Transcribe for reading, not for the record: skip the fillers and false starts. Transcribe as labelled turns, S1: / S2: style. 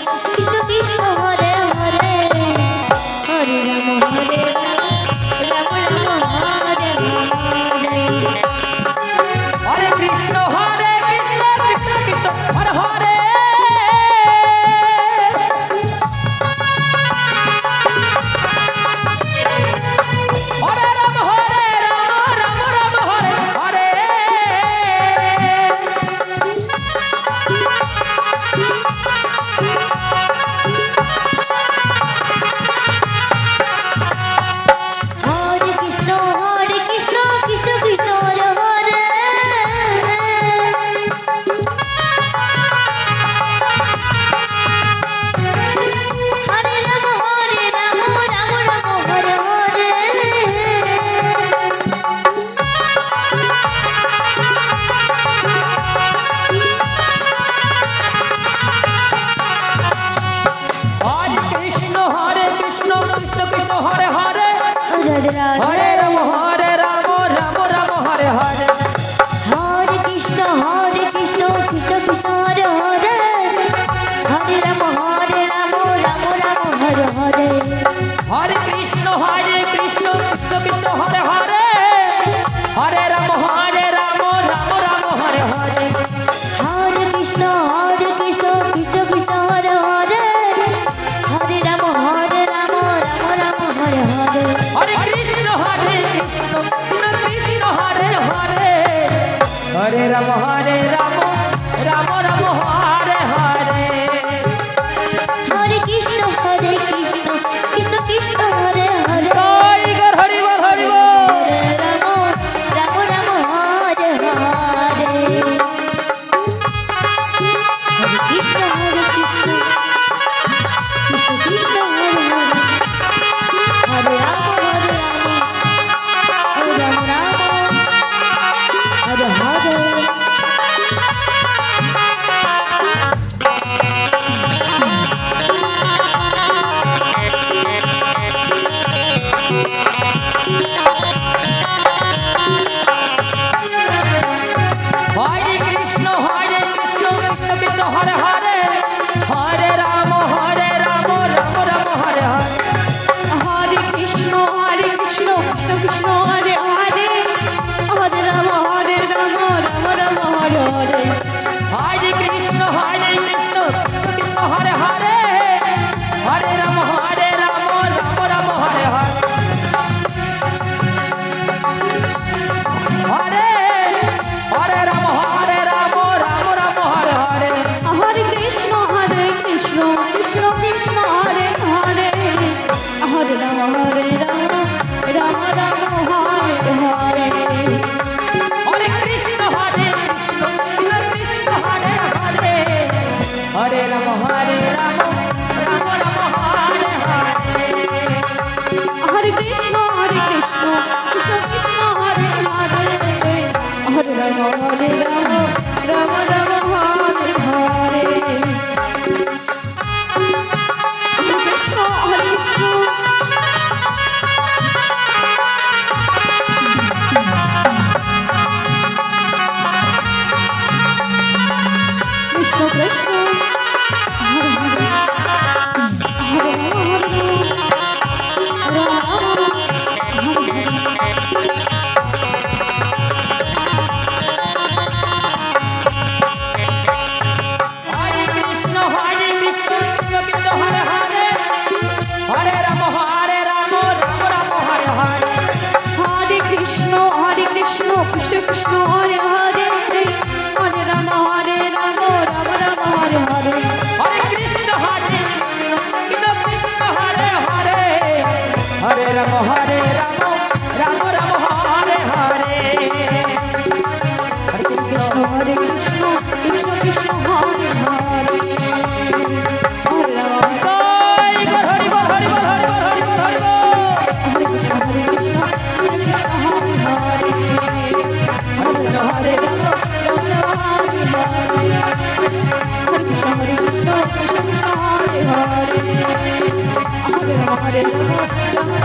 S1: কৃষ্ণ কৃষ্ণ হরে হরে হরে রাম হরে রাম রাম রাম হরে হরে
S2: হরে কৃষ্ণ কৃষ্ণ কৃষ্ণ হরে হরে হরে রাম রাম রাম হরে হরে
S1: হরে কৃষ্ণ কৃষ্ণ কৃষ্ণ হরে হরে হরে রাম রাম রাম হরে হরে
S2: হরে কৃষ্ণ কৃষ্ণ কৃষ্ণ হরে হরে
S1: রাধে রাধে
S2: হরে রাম রাম রাম হরে হরে
S1: হরে কৃষ্ণ কৃষ্ণ কৃষ্ণ হরে হরে হরে রাম রাম রাম হরে হরে
S2: হরে কৃষ্ণ কৃষ্ণ কৃষ্ণ হরে হরে হরে রাম রাম রাম হরে হরে
S1: হরে কৃষ্ণ কৃষ্ণ কৃষ্ণ হরে হরে হরে রাম রাম রাম হরে হরে
S2: হরে কৃষ্ণ কৃষ্ণ কৃষ্ণ হরে হরে হরে রাম রাম রাম হরে হরে
S1: হরে কৃষ্ণ কৃষ্ণ কৃষ্ণ হরে হরে
S2: জয় গর হরি বল হরি বল
S1: হরে রাম রাম হরে হরে হরে কৃষ্ণ কৃষ্ণ কৃষ্ণ হরে হরে হরে রাম রাম হরে হরে
S2: হরে কৃষ্ণ কৃষ্ণ কৃষ্ণ হরে হরে হরে রাম রাম রাম হরে হরে
S3: হরে কৃষ্ণ কৃষ্ণ কৃষ্ণ হরে হরে হরে রাম রাম রাম হরে হরে
S2: হরে কৃষ্ণ কৃষ্ণ কৃষ্ণ হরে হরে হরে রাম রাম হরে হরে হরে হরে রাম রাম রাম হরে হরে
S3: হরে কৃষ্ণ কৃষ্ণ কৃষ্ণ হরে হরে হরে রাম রাম রাম হরে হরে
S2: হরে কৃষ্ণ কৃষ্ণ কৃষ্ণ হরে হরে হরে রাম রাম রাম হরে হরে
S3: হরে কৃষ্ণ কৃষ্ণ কৃষ্ণ হরে হরে হরে রাম রাম রাম হরে হরে হরে কৃষ্ণ কৃষ্ণ কৃষ্ণ হরে হরে হরে
S2: হরে কৃষ্ণ কৃষ্ণ কৃষ্ণ হরে হরে হরে রাম রাম রাম হরে হরে
S3: হরে কৃষ্ণ কৃষ্ণ কৃষ্ণ হরে হরে হরে রাম রাম রাম হরে হরে
S2: হরে কৃষ্ণ কৃষ্ণ কৃষ্ণ হরে হরে হরে রাম রাম রাম হরে হরে হরে কৃষ্ণ
S3: হরে কৃষ্ণ কৃষ্ণ হরে হরে হরে রাম
S2: জয় গর হরি বল হরি বল হরি বল হরি বল হরি বল
S3: হরে কৃষ্ণ কৃষ্ণ হরে হরে হরে রাম রাম হরে হরে হরে কৃষ্ণ কৃষ্ণ হরে হরে হরে রাম রাম